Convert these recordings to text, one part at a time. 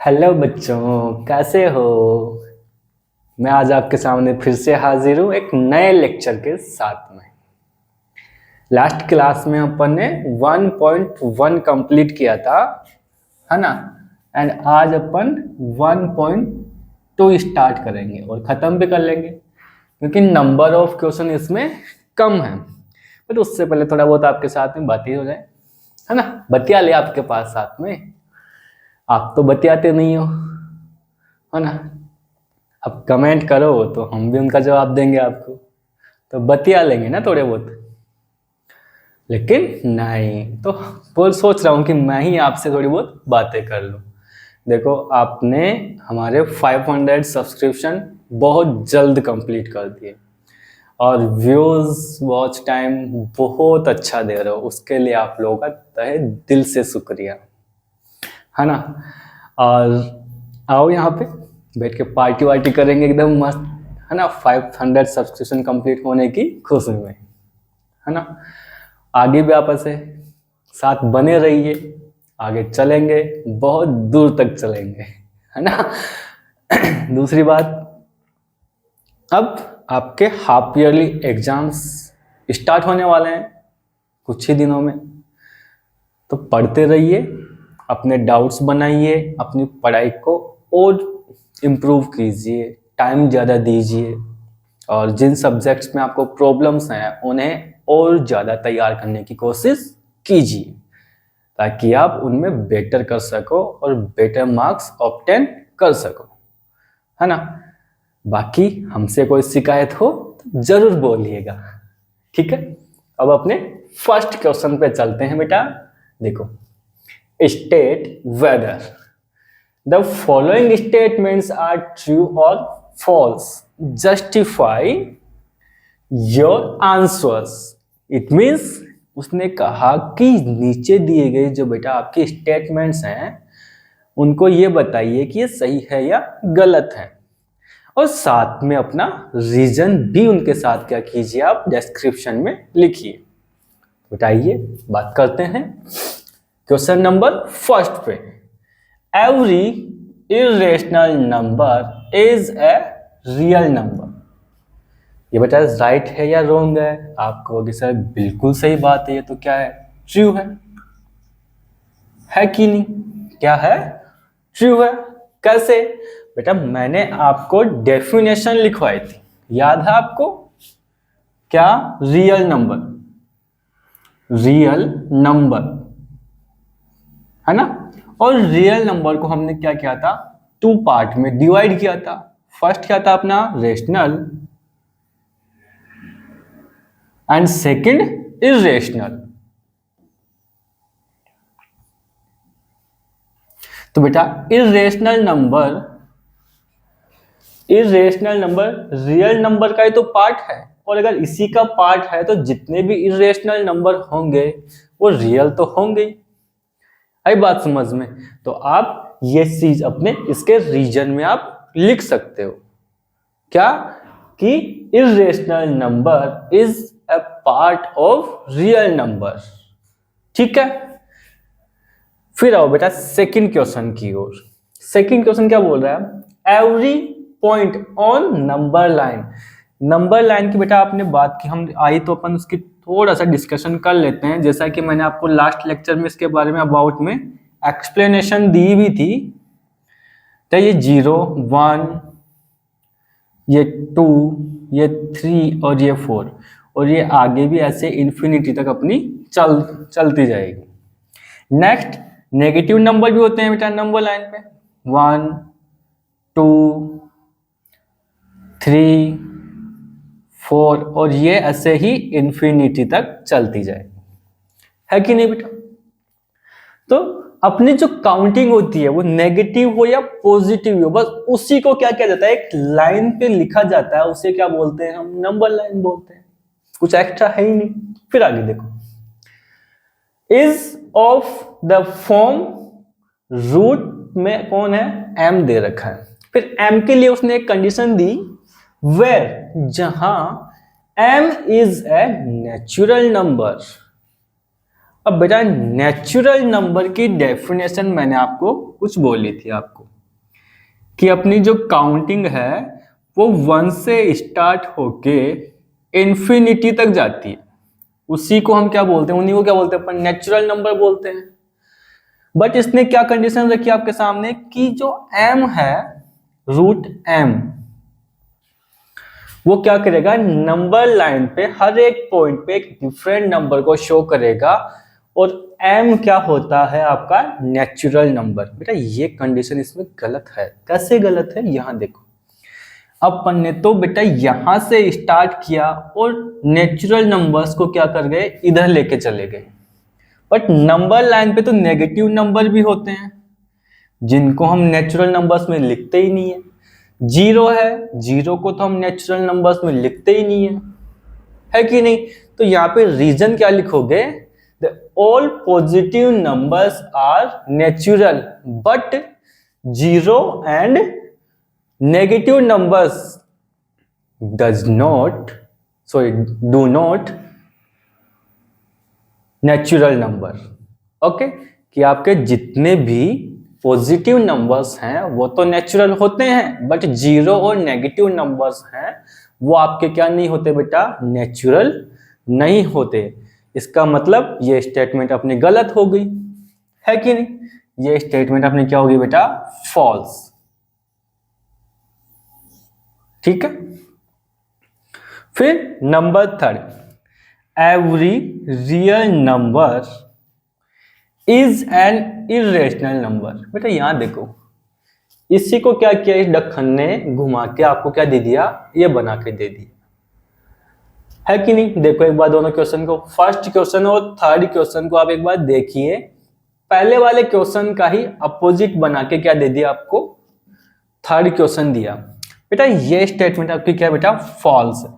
Hello बच्चों, कैसे हो। मैं आज आपके सामने फिर से हाजिर हूँ एक नए लेक्चर के साथ में। लास्ट क्लास में अपन ने 1.1 कंप्लीट किया था, है ना। एंड आज अपन 1.2 स्टार्ट करेंगे और ख़त्म भी कर लेंगे, क्योंकि नंबर ऑफ क्वेश्चन इसमें कम है। बट उससे पहले थोड़ा बहुत आपके साथ में बातें हो जाए, है ना। बतिया ले आपके पास साथ में, आप तो बतियाते नहीं हो, है ना। अब कमेंट करो तो हम भी उनका जवाब देंगे आपको, तो बतिया लेंगे ना थोड़े बहुत। लेकिन नहीं तो बोल सोच रहा हूँ कि मैं ही आपसे थोड़ी बहुत बातें कर लूँ। देखो, आपने हमारे 500 सब्सक्रिप्शन बहुत जल्द कंप्लीट कर दिए और व्यूज वॉच टाइम बहुत अच्छा दे रहे हो, उसके लिए आप लोगों का तहे दिल से शुक्रिया, है ना। और आओ यहाँ पे बैठ के पार्टी वार्टी करेंगे एकदम मस्त, है ना। 500 सब्सक्रिप्शन कंप्लीट होने की खुशी में, है ना। आगे भी आप ऐसे साथ बने रहिए, आगे चलेंगे, बहुत दूर तक चलेंगे, है ना। दूसरी बात, अब आपके हाफ ईयरली एग्जाम्स स्टार्ट होने वाले हैं कुछ ही दिनों में, तो पढ़ते रहिए, अपने डाउट्स बनाइए, अपनी पढ़ाई को और इम्प्रूव कीजिए, टाइम ज़्यादा दीजिए, और जिन सब्जेक्ट्स में आपको प्रॉब्लम्स हैं उन्हें और ज़्यादा तैयार करने की कोशिश कीजिए, ताकि आप उनमें बेटर कर सको और बेटर मार्क्स ऑब्टेन कर सको, है ना। बाकी हमसे कोई शिकायत हो तो ज़रूर बोलिएगा, ठीक है। अब अपने फर्स्ट क्वेश्चन पे चलते हैं बेटा। देखो, state whether the following statements are true और false, justify your answers. It means उसने कहा कि नीचे दिए गए जो बेटा आपके स्टेटमेंट्स हैं उनको ये बताइए कि ये सही है या गलत है, और साथ में अपना रीजन भी उनके साथ क्या कीजिए, आप डिस्क्रिप्शन में लिखिए। बताइए, बात करते हैं क्वेश्चन नंबर फर्स्ट पे। Every irrational number is a real number. ये बेटा राइट है या रॉन्ग है? आप कहोगे सर बिल्कुल सही बात है, ये तो क्या है, ट्रू है कि नहीं? क्या है? ट्रू है। कैसे? बेटा मैंने आपको डेफिनेशन लिखवाई थी, याद है आपको? क्या? रियल नंबर, रियल नंबर, है ना। और रियल नंबर को हमने क्या किया था, टू पार्ट में डिवाइड किया था। फर्स्ट क्या था अपना, रेशनल, एंड सेकंड इरेशनल। तो बेटा इरेशनल नंबर रियल नंबर का ही तो पार्ट है, और अगर इसी का पार्ट है तो जितने भी इरेशनल नंबर होंगे वो रियल तो होंगे ही। आई बात समझ में? तो आप ये चीज अपने इसके रीजन में आप लिख सकते हो, क्या कि irrational number is a part of real number, ठीक है। फिर आओ बेटा सेकंड क्वेश्चन की ओर। सेकंड क्वेश्चन क्या बोल रहा है, every point on number line. Number line की बेटा आपने बात की, हम आई तो अपन उसकी थोड़ा सा डिस्कशन कर लेते हैं। जैसा कि मैंने आपको लास्ट लेक्चर में इसके बारे में अबाउट में एक्सप्लेनेशन दी भी थी। तो ये 0, 1, ये 2, ये 3 और ये 4, और ये आगे भी ऐसे इन्फिनिटी तक अपनी चलती जाएगी। नेक्स्ट, नेगेटिव नंबर भी होते हैं बेटा नंबर लाइन पे, 1, 2, 3, 4, और ये ऐसे ही इन्फिनिटी तक चलती जाएगी, है कि नहीं बेटा। तो अपनी जो काउंटिंग होती है वो नेगेटिव हो या पॉजिटिव हो, बस उसी को क्या किया जाता है, एक लाइन पे लिखा जाता है, उसे क्या बोलते हैं हम, नंबर लाइन बोलते हैं। कुछ एक्स्ट्रा है ही नहीं। फिर आगे देखो, is of the form, root में कौन है, m दे रखा है। फिर m के लिए उसने एक कंडीशन दी, वेर, जहां m is a natural number, अब बेटा नेचुरल नंबर की डेफिनेशन मैंने आपको कुछ बोली थी आपको कि अपनी जो काउंटिंग है वो 1 से स्टार्ट होके इन्फिनिटी तक जाती है, उसी को हम क्या बोलते हैं, उन्हीं को क्या बोलते हैं अपन, नेचुरल नंबर बोलते हैं। बट इसने क्या कंडीशन रखी आपके सामने कि जो m है, रूट m, वो क्या करेगा, नंबर लाइन पे हर एक पॉइंट पे एक डिफरेंट नंबर को शो करेगा, और m क्या होता है आपका नेचुरल नंबर। बेटा ये कंडीशन इसमें गलत है। कैसे गलत है, यहां देखो। अपन ने तो बेटा यहां से स्टार्ट किया और नेचुरल नंबर्स को क्या कर गए, इधर लेके चले गए। बट नंबर लाइन पे तो नेगेटिव नंबर भी होते हैं जिनको हम नेचुरल नंबर्स में लिखते ही नहीं है। जीरो है, जीरो को तो हम नेचुरल नंबर्स में लिखते ही नहीं है कि नहीं। तो यहाँ पे रीजन क्या लिखोगे, the all positive numbers are natural but zero and negative numbers do not natural number. Okay, कि आपके जितने भी पॉजिटिव नंबर्स हैं वो तो नेचुरल होते हैं, बट जीरो और नेगेटिव नंबर्स हैं वो आपके क्या नहीं होते बेटा, नेचुरल नहीं होते। इसका मतलब ये स्टेटमेंट अपनी गलत हो गई है कि नहीं, ये स्टेटमेंट अपनी क्या होगी बेटा, फॉल्स। ठीक है। फिर number third, every real number is an irrational number. बेटा यहां देखो, इसी को क्या किया, इस ढक्कन ने घुमा के आपको क्या दे दिया, ये बना के दे दिया है कि नहीं। देखो एक बार दोनों क्वेश्चन को, फर्स्ट क्वेश्चन और थर्ड क्वेश्चन को आप एक बार देखिए। पहले वाले क्वेश्चन का ही अपोजिट बना के क्या दे दिया आपको, थर्ड क्वेश्चन दिया। बेटा ये स्टेटमेंट आपकी क्या है बेटा, फॉल्स है।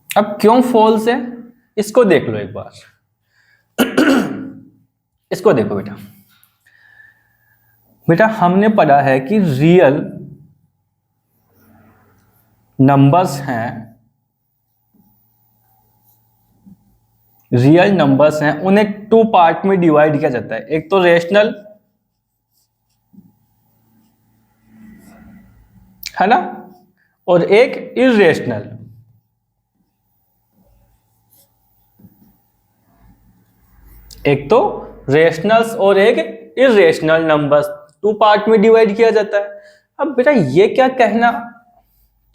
अब क्यों फॉल्स है इसको देख लो एक बार। इसको देखो बेटा, बेटा हमने पढ़ा है कि रियल नंबर्स हैं, रियल नंबर्स हैं, उन्हें टू पार्ट में डिवाइड किया जाता है। एक तो रेशनल है ना, और एक इरेशनल। एक तो रेशनल्स और एक इरेशनल नंबर्स, टू पार्ट में डिवाइड किया जाता है। अब बेटा ये क्या कहना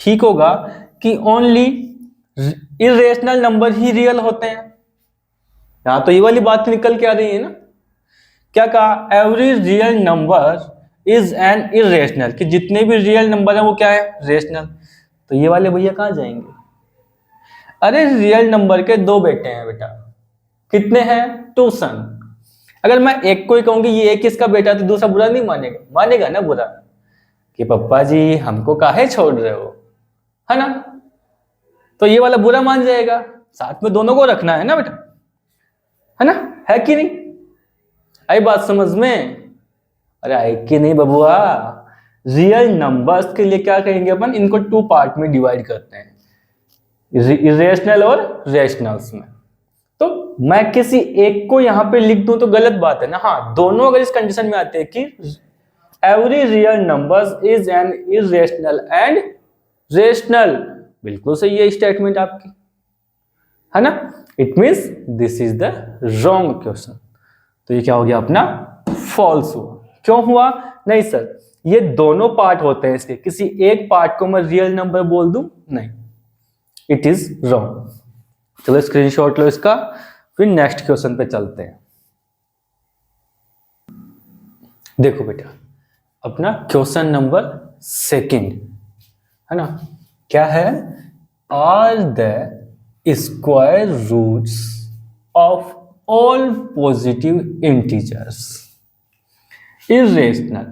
ठीक होगा कि ओनली इरेशनल नंबर ही रियल होते हैं, यहां तो ये वाली बात निकल के आ रही है ना। क्या कहा, every real number is an irrational, कि जितने भी रियल नंबर है वो क्या है, रेशनल। तो ये वाले भैया कहां जाएंगे, अरे रियल नंबर के दो बेटे हैं बेटा, कितने हैं, टू सन। अगर मैं एक को ही कहूंगी ये एक किसका बेटा, तो दूसरा बुरा नहीं मानेगा, मानेगा ना बुरा, कि पप्पा जी हमको काहे छोड़ रहे हो, है ना। तो ये वाला बुरा मान जाएगा, साथ में दोनों को रखना है ना बेटा, है ना, है कि नहीं। आई बात समझ में, अरे आई कि नहीं बबुआ। रियल नंबर्स के लिए क्या कहेंगे अपन, इनको टू पार्ट में डिवाइड करते हैं, इरेशनल और रेशनल्स में। तो मैं किसी एक को यहां पे लिख दूं तो गलत बात है ना। हाँ, दोनों अगर इस कंडीशन में आते हैं कि every real numbers is an irrational and rational, बिल्कुल सही है स्टेटमेंट आपकी, है ना। It means this is the wrong question. तो ये क्या हो गया अपना, फॉल्स हुआ। क्यों हुआ, नहीं सर ये दोनों पार्ट होते हैं इसके, किसी एक पार्ट को मैं रियल नंबर बोल दूं, नहीं, इट इज रॉन्ग। चलो स्क्रीनशॉट लो इसका, फिर नेक्स्ट क्वेश्चन पे चलते हैं। देखो बेटा अपना क्वेश्चन नंबर सेकंड है ना, क्या है, are the square roots of all positive integers irrational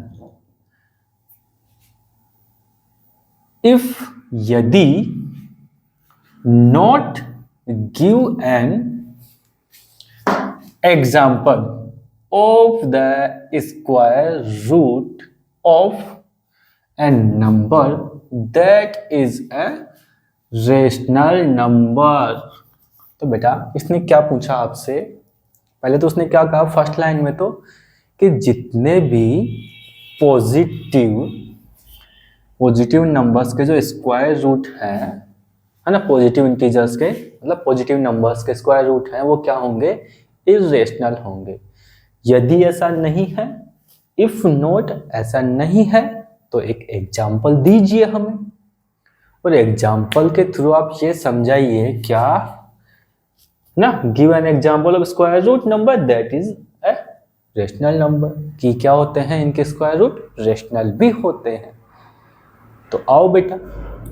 if यदि not give an example of the square root of a number that is a rational number। तो बेटा इसने क्या पूछा आपसे, पहले तो उसने क्या कहा फर्स्ट लाइन में तो कि जितने भी पॉजिटिव नंबर्स के जो स्क्वायर रूट है ना, पॉजिटिव इंटीजर्स के मतलब पॉजिटिव नंबर्स के स्क्वायर रूट हैं वो क्या होंगे, इर्रेशनल होंगे। यदि ऐसा नहीं है, इफ नॉट ऐसा नहीं है, तो एक एग्जाम्पल दीजिए हमें, और एग्जाम्पल के थ्रू आप ये समझाइए क्या ना, give an example of square root number that is a rational number, कि क्या होते हैं इनके स्क्वायर रूट, रेशनल भी होते हैं। तो आओ बेटा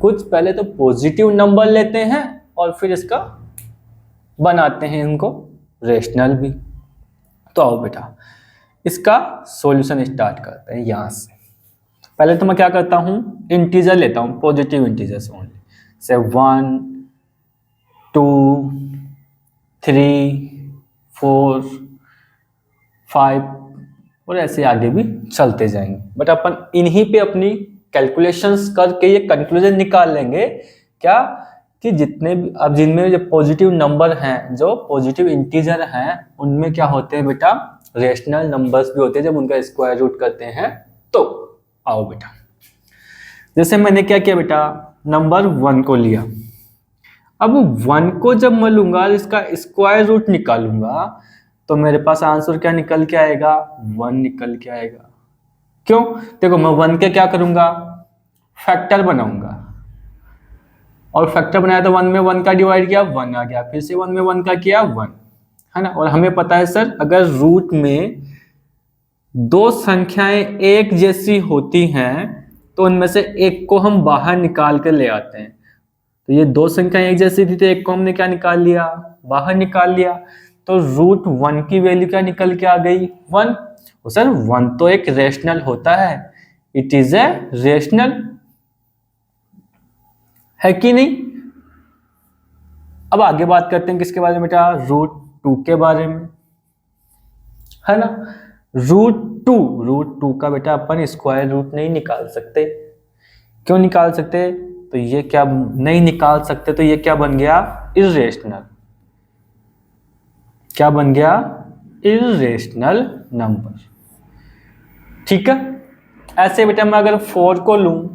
कुछ पहले तो पॉजिटिव नंबर लेते हैं और फिर इसका बनाते हैं इनको रेशनल भी। तो आओ बेटा इसका सॉल्यूशन स्टार्ट करते हैं यहाँ से। पहले तो मैं क्या करता हूँ, इंटीजर लेता हूँ, पॉजिटिव इंटीजर्स ओनली, से 1 2 3 4 5 और ऐसे आगे भी चलते जाएंगे। बट अपन इन्हीं पे अपनी कैलकुलेशंस करके ये कंक्लूजन निकाल लेंगे क्या, कि जितने भी अब जिनमें जो पॉजिटिव नंबर हैं, जो पॉजिटिव इंटीजर हैं, उनमें क्या होते हैं बेटा, रेशनल नंबर्स भी होते हैं जब उनका स्क्वायर रूट करते हैं। तो आओ बेटा, जैसे मैंने क्या किया बेटा, नंबर 1 को लिया। अब 1 को जब मैं लूंगा इसका स्क्वायर रूट निकालूंगा तो मेरे पास आंसर क्या निकल के आएगा, 1 निकल के आएगा। क्यों, देखो मैं 1 के क्या करूंगा, फैक्टर बनाऊंगा, और फैक्टर बनाया तो 1 में 1 का डिवाइड किया 1 आ गया, फिर से 1 में 1 का किया 1, है ना। और हमें पता है सर अगर रूट में दो संख्याएं एक जैसी होती हैं तो उनमें से एक को हम बाहर निकाल कर ले आते हैं। तो ये दो संख्याएं एक जैसी थी तो एक को हमने क्या निकाल लिया, बाहर निकाल लिया। तो रूट 1 की वैल्यू क्या निकल के आ गई, 1। और सर 1 तो एक रेशनल होता है, इट इज ए रेशनल, है कि नहीं। अब आगे बात करते हैं किसके बारे में बेटा, रूट 2 के बारे में, है ना। रूट 2 का बेटा अपन स्क्वायर रूट नहीं निकाल सकते। क्यों निकाल सकते, तो ये क्या नहीं निकाल सकते, तो ये क्या बन गया, इर्रेशनल। क्या बन गया, इर्रेशनल नंबर। ठीक है। ऐसे बेटा मैं अगर 4 को लूं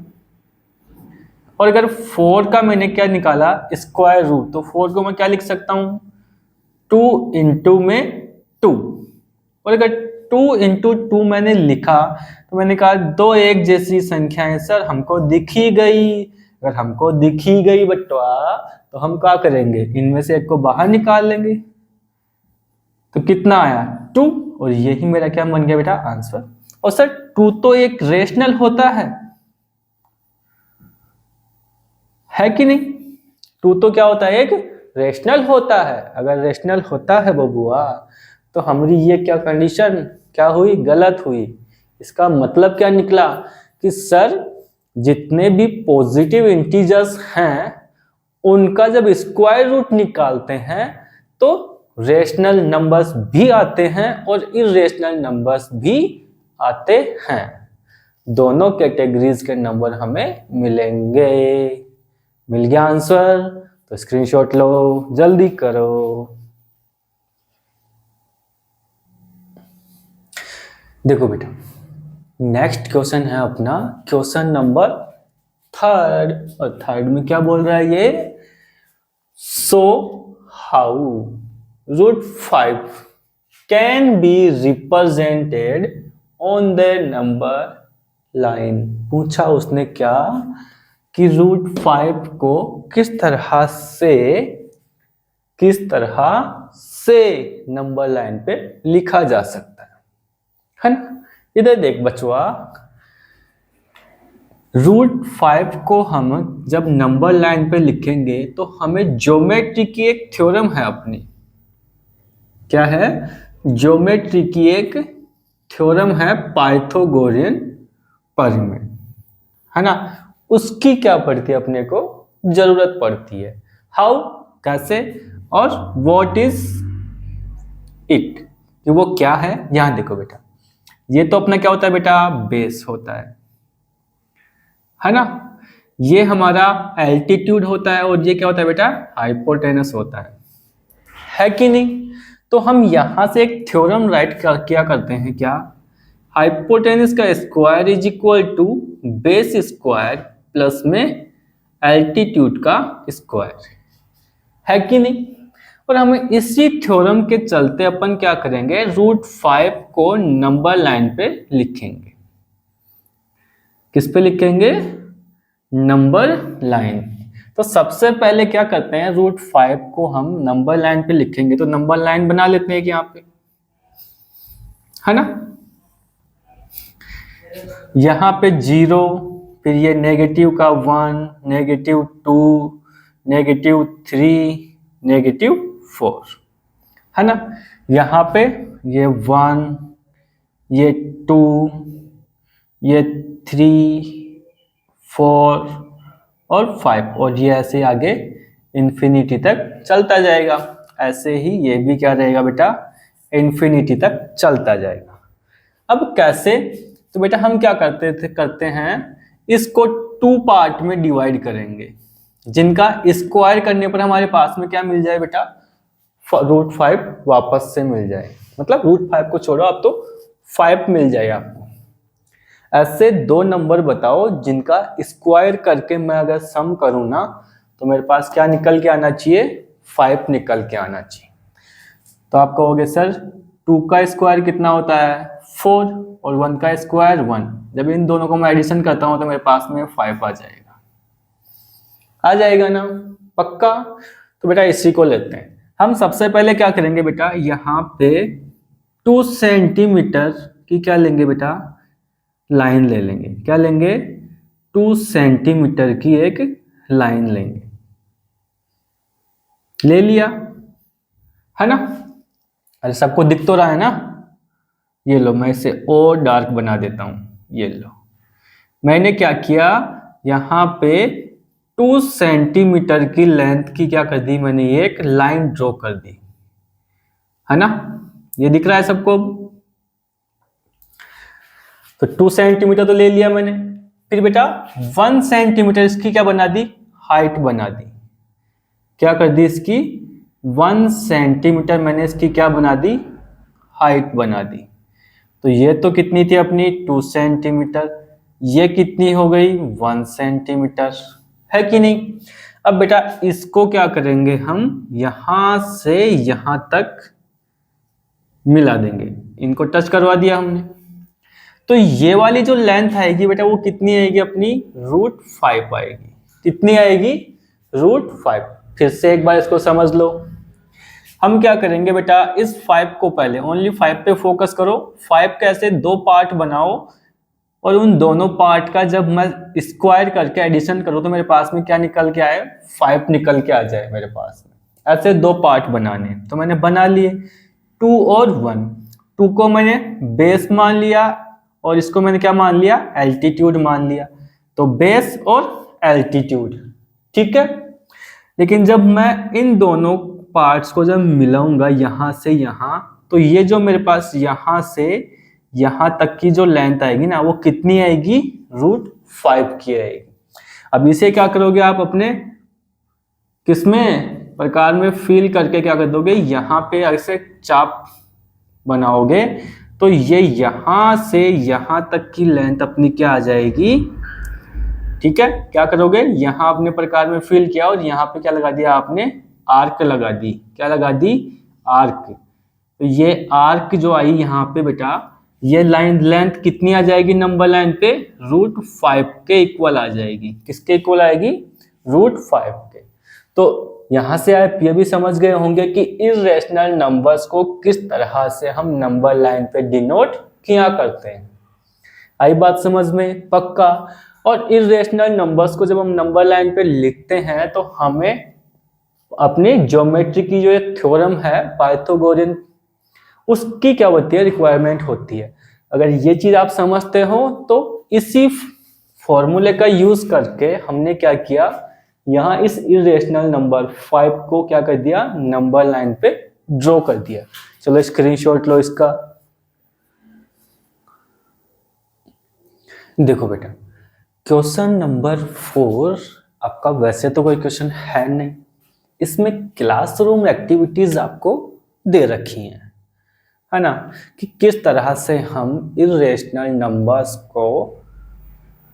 और अगर 4 का मैंने क्या निकाला स्क्वायर रूट, तो 4 को मैं क्या लिख सकता हूं, 2 इंटू में 2। और अगर 2 इंटू 2 मैंने लिखा तो मैंने कहा दो एक जैसी संख्याएं सर हमको दिख ही गई। अगर हमको दिख ही गई बटवा तो हम क्या करेंगे, इनमें से एक को बाहर निकाल लेंगे। तो कितना आया 2, और यही मेरा क्या बन गया बेटा आंसर। और सर 2 तो एक रेशनल होता है कि नहीं। 2 तो क्या होता है, एक रेशनल होता है। अगर रेशनल होता है बबुआ तो हमारी ये क्या कंडीशन क्या हुई, गलत हुई। इसका मतलब क्या निकला कि सर जितने भी पॉजिटिव इंटीजर्स हैं उनका जब स्क्वायर रूट निकालते हैं तो रेशनल नंबर्स भी आते हैं और इर्रेशनल नंबर्स भी आते हैं। दोनों कैटेगरीज के नंबर हमें मिलेंगे। मिल गया आंसर, तो स्क्रीनशॉट लो, जल्दी करो। देखो बेटा नेक्स्ट क्वेश्चन है अपना क्वेश्चन नंबर 3, और 3 में क्या बोल रहा है ये, so how root 5 can be represented on the number line. पूछा उसने क्या कि रूट 5 को किस तरह से नंबर लाइन पे लिखा जा सकता है ना। इधर देख बचवा, रूट 5 को हम जब नंबर लाइन पे लिखेंगे तो हमें ज्योमेट्री की एक थ्योरम है अपनी। क्या है, ज्योमेट्री की एक थ्योरम है, पाइथागोरियन परिमेय, है ना। उसकी क्या पड़ती है, अपने को जरूरत पड़ती है। हाउ, कैसे, और व्हाट इज इट, कि वो क्या है। यहां देखो बेटा, ये तो अपना क्या होता है बेटा, बेस होता है ना। ये हमारा एल्टीट्यूड होता है और ये क्या होता है बेटा, हाइपोटेनस होता है। है कि नहीं। तो हम यहां से एक थ्योरम राइट क्या करते हैं, क्या, हाइपोटेनस का square is equal to base square plus में एल्टीट्यूड का स्क्वायर, है कि नहीं। और हमें इसी थ्योरम के चलते अपन क्या करेंगे, √5 को नंबर लाइन पे लिखेंगे। किस पे लिखेंगे, नंबर लाइन। तो सबसे पहले क्या करते हैं, √5 को हम नंबर लाइन पे लिखेंगे, तो नंबर लाइन बना लेते हैं यहाँ पे, है ना। यहाँ पे 0, फिर ये नेगेटिव का 1, -2, -3, -4, है ना। यहाँ पे ये 1, ये 2, ये 3, 4 और 5, और ये ऐसे आगे इन्फिनिटी तक चलता जाएगा। ऐसे ही ये भी क्या रहेगा बेटा, इन्फिनिटी तक चलता जाएगा। अब कैसे, तो बेटा हम क्या करते हैं, इसको 2 पार्ट में डिवाइड करेंगे, जिनका स्क्वायर करने पर हमारे पास में क्या मिल जाए बेटा, √5 वापस से मिल जाए। मतलब √5 को छोड़ो, अब तो 5 मिल जाए आपको। ऐसे 2 नंबर बताओ जिनका स्क्वायर करके मैं अगर सम करूं ना, तो मेरे पास क्या निकल के आना चाहिए, 5 निकल के आना चाहिए। तो आप कहोगे सर 2 का स्क्वायर कितना होता है, 4, और 1 का स्क्वायर 1। जब इन दोनों को मैं एडिशन करता हूं तो मेरे पास में 5 आ जाएगा ना, पक्का। तो बेटा इसी को लेते हैं हम। सबसे पहले क्या करेंगे बेटा, यहाँ पे 2 सेंटीमीटर की क्या लेंगे बेटा, लाइन ले लेंगे। क्या लेंगे, 2 सेंटीमीटर की एक लाइन लेंगे। ले लिया, है ना। अरे सबको दिख तो रहा है ना। ये लो, मैं इसे और डार्क बना देता हूं। ये लो, मैंने क्या किया, यहां पे 2 सेंटीमीटर की लेंथ की क्या कर दी मैंने, एक लाइन ड्रॉ कर दी, है ना। ये दिख रहा है सबको। तो 2 सेंटीमीटर तो ले लिया मैंने। फिर बेटा 1 सेंटीमीटर इसकी क्या बना दी, हाइट बना दी। क्या कर दी इसकी, 1 सेंटीमीटर मैंने इसकी क्या बना दी, हाइट बना दी। तो ये तो कितनी थी अपनी, 2 सेंटीमीटर। ये कितनी हो गई, 1 सेंटीमीटर, है कि नहीं। अब बेटा इसको क्या करेंगे हम, यहां से यहां तक मिला देंगे। इनको टच करवा दिया हमने। तो ये वाली जो लेंथ आएगी बेटा, वो कितनी आएगी अपनी, √5 आएगी। कितनी आएगी, √5। फिर से एक बार इसको समझ लो। हम क्या करेंगे बेटा, इस 5 को पहले ओनली 5 पे फोकस करो। 5 कैसे, 2 पार्ट बनाओ, और उन दोनों पार्ट का जब मैं स्क्वायर करके एडिशन करूं तो मेरे पास में क्या निकल के आए, 5 निकल के आ जाए मेरे पास में। ऐसे 2 पार्ट बनाने, तो मैंने बना लिए 2 और 1। 2 को मैंने बेस मान लिया, और इसको मैंने क्या मान लिया, एल्टीट्यूड मान लिया। तो बेस और एल्टीट्यूड, ठीक है। लेकिन जब मैं इन दोनों पार्ट्स को जब मिलाऊंगा यहां से यहां, तो ये जो मेरे पास यहां से यहां तक की जो लेंथ आएगी ना, वो कितनी आएगी, √5 की आएगी। अब इसे क्या करोगे आप अपने किसमें प्रकार में फिल करके क्या कर दोगे, यहां पे ऐसे चाप बनाओगे, तो ये यहां से यहां तक की लेंथ अपनी क्या आ जाएगी, ठीक है। क्या करोगे, यहां अपने प्रकार में फिल किया, और यहां पे क्या लगा दिया आपने, आर्क लगा दी। क्या लगा दी, आर्क। तो ये आर्क जो आई यहाँ पे बेटा, ये लाइन लेंथ कितनी आ जाएगी नंबर लाइन पे, √5 के इक्वल आ जाएगी। किसके इक्वल आएगी, √5 के। तो यहां से आप ये भी समझ गए होंगे कि इर्रेशनल नंबर्स को किस तरह से हम नंबर लाइन पे डिनोट किया करते हैं। आई बात समझ में, पक्का। और इर्रेशनल नंबर्स को जब हम नंबर लाइन पे लिखते हैं, तो हमें अपनी ज्योमेट्री की जो एक थ्योरम है पाइथागोरियन, उसकी क्या होती है, रिक्वायरमेंट होती है। अगर ये चीज आप समझते हो, तो इसी फॉर्मूले का यूज करके हमने क्या किया, यहां इस इरेशनल नंबर 5 को क्या कर दिया, नंबर लाइन पे ड्रॉ कर दिया। चलो स्क्रीनशॉट लो इसका। देखो बेटा, क्वेश्चन नंबर 4 आपका वैसे तो कोई क्वेश्चन है नहीं, इसमें क्लासरूम एक्टिविटीज आपको दे रखी हैं, है ना, कि किस तरह से हम इर्रेशनल नंबर्स को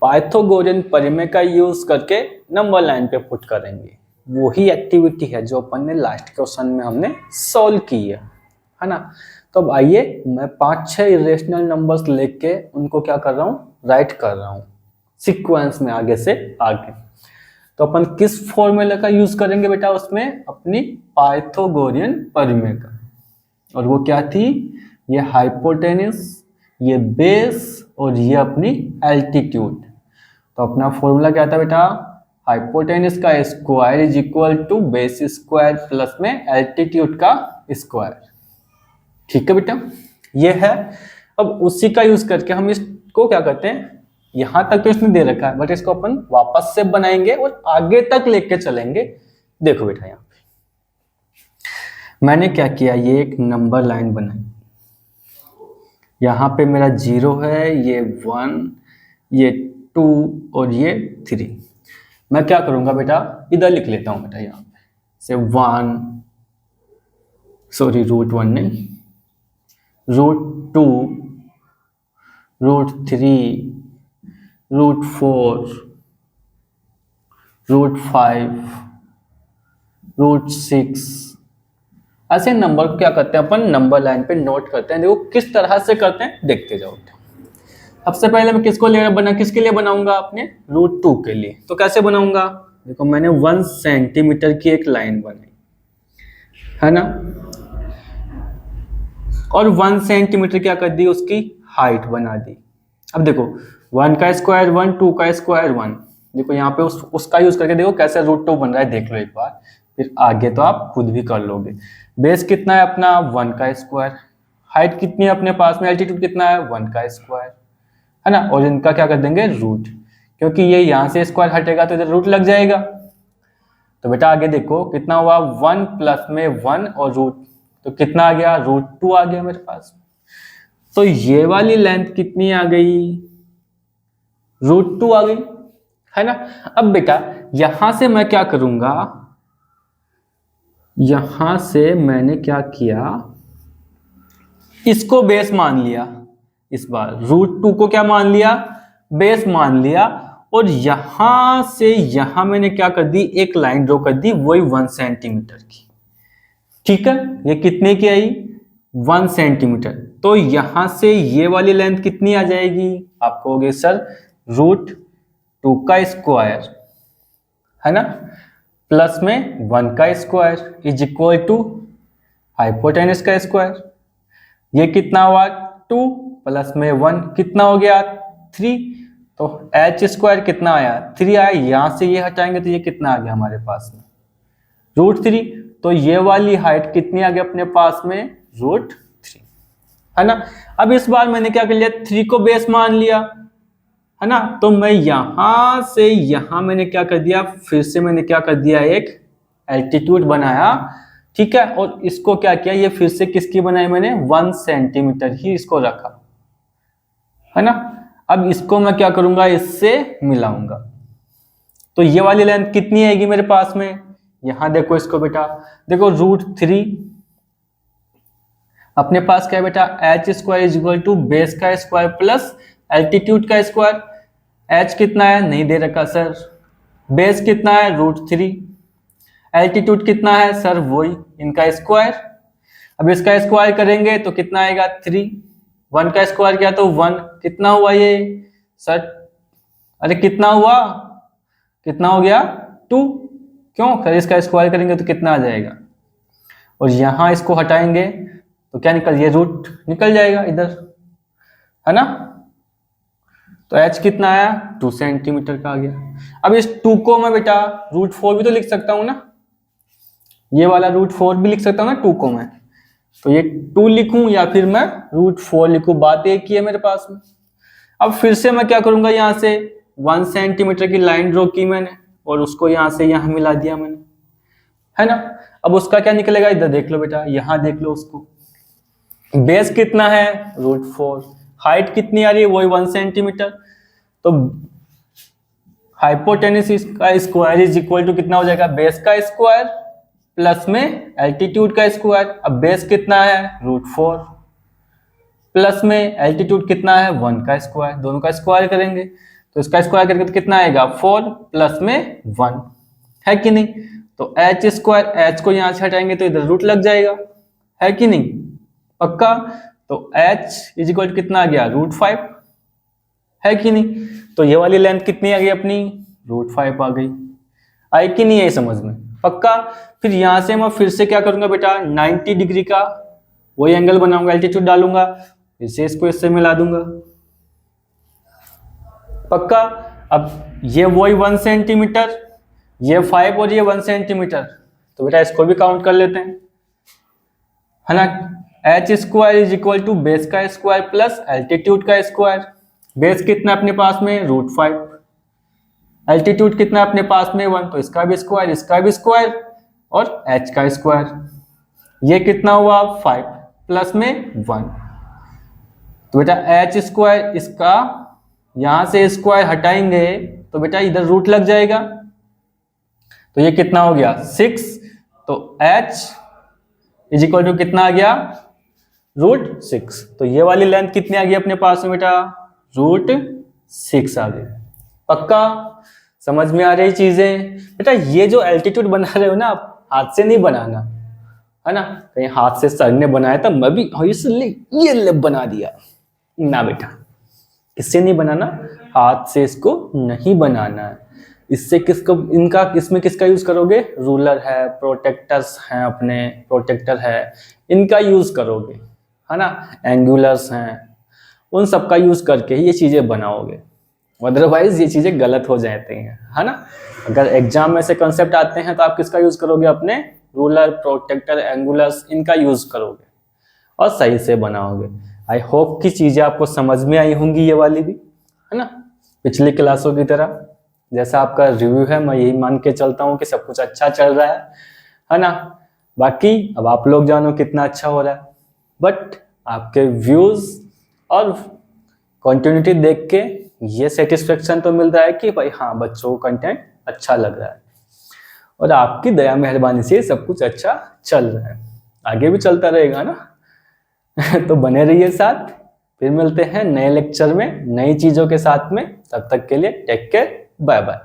पाइथागोरियन प्रमेय का यूज करके नंबर लाइन पे पुट करेंगे। वही एक्टिविटी है जो अपन ने लास्ट क्वेश्चन में हमने सॉल्व की है ना। तो अब आइए मैं 5-6 इरेशनल नंबर्स लेके उनको क्या कर रहा हूँ, राइट कर रहा हूँ सीक्वेंस में आगे से आगे। तो अपन किस फॉर्मूला का यूज करेंगे बेटा उसमें, अपनी पाइथागोरियन प्रमेय का, और वो क्या थी, ये हाइपोटेनस, ये बेस और ये अपनी एल्टीट्यूड। तो अपना फॉर्मूला क्या था बेटा, हाइपोटेनस का square is equal to base square plus में एल्टीट्यूड का स्क्वायर। ठीक है बेटा, ये है। अब उसी का यूज करके हम इसको क्या करते हैं, यहां तक तो इसने दे रखा है बट इसको अपन वापस से बनाएंगे और आगे तक लेके चलेंगे। देखो बेटा यहाँ पे मैंने क्या किया, ये एक नंबर लाइन बनाई, यहाँ पे मेरा 0 है, ये 1, ये 2 और ये 3। मैं क्या करूंगा बेटा, इधर लिख लेता हूं बेटा, यहाँ पे से 1, सॉरी √1 नहीं, √2, √3, √4, √5, √6, ऐसे नंबर को क्या करते हैं अपन नंबर लाइन पे नोट करते हैं। देखो किस तरह से करते हैं, देखते जाओ। सबसे पहले मैं किसको किसके लिए बनाऊंगा, अपने √2 के लिए। तो कैसे बनाऊंगा, देखो मैंने 1 सेंटीमीटर की एक लाइन बनाई है ना, और 1 सेंटीमीटर क्या कर दी, उसकी हाइट बना दी। अब देखो 1 का स्क्वायर 1, 2 का स्क्वायर 1। देखो यहाँ पे उसका यूज करके देखो कैसे √2 बन रहा है, देख लो एक बार, फिर आगे तो आप खुद भी कर लोगे। बेस कितना है अपना 1 का स्क्वायर, हाइट कितनी है अपने पास में, एल्टीट्यूड कितना है 1 का स्क्वायर, है ना, और इनका क्या कर देंगे रूट, क्योंकि ये यहाँ से स्क्वायर हटेगा तो इधर रूट लग जाएगा। तो बेटा आगे देखो कितना हुआ, 1 प्लस में 1 और रूट, तो कितना आ गया, √2 आ गया मेरे पास। तो ये वाली लेंथ कितनी आ गई, √2 आ गई, है ना। अब बेटा यहां से मैं क्या करूंगा, यहां से मैंने क्या किया, इसको बेस मान लिया, इस बार √2 को क्या मान लिया, बेस मान लिया, और यहां से यहां मैंने क्या कर दी, एक लाइन ड्रॉ कर दी, वही 1 सेंटीमीटर की। ठीक है, ये कितने की आई, 1 सेंटीमीटर। तो यहां से ये वाली लेंथ कितनी आ जाएगी, आप कहोगे सर √2 का स्क्वायर, है ना, प्लस में 1 का square is equal to hypotenuse का स्क्वायर। ये कितना हुआ, 2 प्लस में 1 कितना हो गया, 3। तो h स्क्वायर कितना आया, 3 आया। यहां से ये हटाएंगे तो ये कितना आ गया हमारे पास में, √3। तो ये वाली हाइट कितनी आ गई अपने पास में, √3, है ना। अब इस बार मैंने क्या कर लिया, 3 को बेस मान लिया, है ना। तो मैं यहां से यहां मैंने क्या कर दिया, फिर से मैंने क्या कर दिया, एक एल्टीट्यूड बनाया। ठीक है, और इसको क्या किया, ये फिर से किसकी बनाई मैंने, 1 सेंटीमीटर ही इसको रखा, है ना। अब इसको मैं क्या करूंगा, इससे मिलाऊंगा। तो ये वाली लेंथ कितनी आएगी मेरे पास में, यहां देखो इसको बेटा, देखो √3 अपने पास क्या है बेटा, h square is equal to base का स्क्वायर प्लस एल्टीट्यूड का स्क्वायर। h कितना है नहीं दे रखा सर, बेस कितना है √3, एल्टीट्यूड कितना है सर वही इनका स्क्वायर। अब इसका स्क्वायर करेंगे तो कितना आएगा 3, 1 का स्क्वायर किया तो 1, कितना हुआ ये सर, अरे कितना हुआ, कितना हो गया 2, क्यों, फिर इसका स्क्वायर करेंगे तो कितना आ जाएगा, और यहां इसको हटाएंगे तो क्या निकल, ये रूट निकल जाएगा इधर, है ना। तो h कितना आया, 2 सेंटीमीटर का आ गया। अब इस 2 को मैं बेटा √4 भी तो लिख सकता हूं ना, ये वाला √4 भी लिख सकता हूं ना 2 को मैं, तो ये 2 लिखूं या फिर मैं √4 लिखूं, बात एक ही है मेरे पास में। अब फिर से मैं क्या करूंगा, यहां से 1 सेंटीमीटर की लाइन ड्रॉ की मैंने, और उसको यहां से यहां मिला दिया मैंने, है ना। अब उसका क्या निकलेगा, इधर देख लो बेटा, यहां देख लो उसको, बेस कितना है √4, हाइट कितनी आ रही है वही 1 सेंटीमीटर। तो हाइपोटेनस का स्क्वायर इज इक्वल टू कितना हो जाएगा, बेस का स्क्वायर प्लस में एल्टीट्यूड का स्क्वायर, अब बेस कितना है √4, प्लस में एल्टीट्यूड कितना है 1 का स्क्वायर, दोनों का स्क्वायर करेंगे तो इसका स्क्वायर करके तो कितना आएगा 4 प्लस में 1, है कि नहीं। तो एच स्क्वायर, एच को यहां से हटाएंगे तो इधर रूट लग जाएगा, है कि नहीं, पक्का। तो h इज इक्वल टू कितना आ गया √5, है कि नहीं। तो ये वाली लेंथ कितनी आ गई अपनी √5 आ गई, आई कि नहीं है समझ में, पक्का। फिर यहां से मैं फिर से क्या करूंगा बेटा 90 डिग्री का वही एंगल बनाऊंगा, एल्टीट्यूड डालूंगा, फिर से इसको इससे मिला दूंगा, पक्का। अब ये वही 1 सेंटीमीटर, ये 5 और ये 1 सेंटीमीटर, तो बेटा इसको भी काउंट कर लेते हैं, है ना। H square is equal to base का स्क्वायर प्लस एल्टीट्यूड का स्क्वायर। बेस कितना अपने पास में √5, एल्टीट्यूड कितना अपने पास में 1, तो इसका भी स्क्वायर और एच का स्क्वायर। ये कितना हुआ 5 प्लस में 1, तो बेटा एच स्क्वायर, इसका यहां से स्क्वायर हटाएंगे तो बेटा इधर रूट लग जाएगा, तो ये कितना हो गया 6, तो h इज इक्वल टू कितना आ गया √6। तो ये वाली लेंथ कितनी आ गई अपने पास में बेटा √6 आ गई, पक्का। समझ में आ रही चीजें बेटा। ये जो एल्टीट्यूड बना रहे हो ना आप, हाथ से नहीं बनाना, है ना। कहीं हाथ से सर ने बनाया था, मैं भी इसलिए ये बना दिया ना बेटा, इससे नहीं बनाना, हाथ से इसको नहीं बनाना है। इससे किसको, इनका इसमें किसका यूज करोगे, रूलर है, प्रोटेक्टर्स हैं, अपने प्रोटेक्टर है, इनका यूज करोगे, है ना। एंगुलर्स हैं, उन सब का यूज करके ही ये चीजें बनाओगे, अदरवाइज ये चीजें गलत हो जाती हैं, है ना। अगर एग्जाम में से कंसेप्ट आते हैं तो आप किसका यूज करोगे, अपने रूलर, प्रोटेक्टर, एंगुलर्स, इनका यूज करोगे और सही से बनाओगे। आई होप कि चीजें आपको समझ में आई होंगी, ये वाली भी, है ना, पिछली क्लासों की तरह। जैसा आपका रिव्यू है, मैं यही मान के चलता हूँ कि सब कुछ अच्छा चल रहा है ना। बाकी अब आप लोग जानो कितना अच्छा हो रहा है, बट आपके व्यूज और कंटिन्यूटी देख के ये सेटिस्फेक्शन तो मिल रहा है कि भाई हाँ, बच्चों को कंटेंट अच्छा लग रहा है और आपकी दया मेहरबानी से सब कुछ अच्छा चल रहा है, आगे भी चलता रहेगा ना। तो बने रहिए साथ, फिर मिलते हैं नए लेक्चर में नई चीजों के साथ में। तब तक के लिए टेक केयर, बाय बाय।